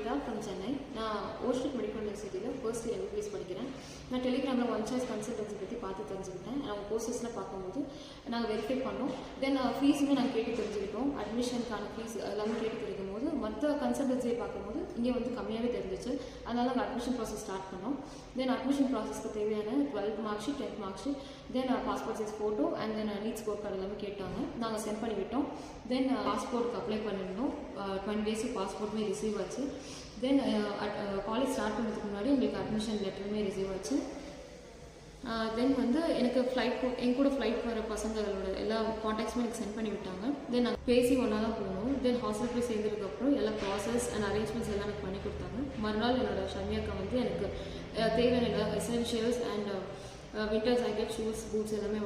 Nikita from Chennai. நான் ஓர்ஷிட் medical யூனிவர்சிட்டியில் first year MBBS படிக்கிறேன். நான் டெலிகிராமில் ஒன் சாய்ஸ் கன்சல்டன்சி பற்றி பார்த்து தெரிஞ்சுக்கிட்டேன். அவங்க கோர்சஸ்லாம் பார்க்கும்போது நாங்கள் வெரிஃபை பண்ணோம். தென் ஃபீஸுமே நாங்கள் கேட்டு தெரிஞ்சுக்கிட்டோம். அட்மிஷனுக்கான ஃபீஸ் எல்லாமே கேட்டு தெரிவிக்கும் போது மற்ற கன்சல்டன்சியை பார்க்கும்போது இங்கே வந்து கம்மியாகவே தெரிஞ்சிச்சு. அதனால நாங்கள் அட்மிஷன் ப்ராசஸ் ஸ்டார்ட் பண்ணோம். தென் அட்மிஷன் ப்ராசஸ்க்கு தேவையான 12th mark sheet, 10th mark sheet, then passport size photo and then NEET score card எல்லாமே கேட்டாங்க. நாங்கள் சென்ட் பண்ணிவிட்டோம். தென் பாஸ்போர்ட்டுக்கு அப்ளை பண்ணியிருந்தோம். 20 டேஸுக்கு பாஸ்போர்ட்டுமே ரிசீவ் ஆச்சு. தென் காலேஜ் ஸ்டார்ட் பண்ணுறதுக்கு முன்னாடி எங்களுக்கு அட்மிஷன் லெட்டருமே ரிசீவ் ஆச்சு. தென் வந்து எனக்கு என் கூட ஃப்ளைட் வர பசங்களோட எல்லா காண்டாக்ட்ஸுமே எனக்கு சென்ட் பண்ணி விட்டாங்க. தென் நாங்கள் பேசி ஒன்றா தான் போனோம். தென் ஹாஸ்டல் போய் சேர்ந்ததுக்கப்புறம் எல்லா ப்ராசஸ் அண்ட் அரேஞ்ச்மெண்ட்ஸ் எல்லாம் எனக்கு பண்ணி கொடுத்தாங்க. மறுநாள் என்னோட ஷமியாக்கா வந்து எனக்கு தேவையான எல்லா essentials and winter jacket, shoes, boots எல்லாமே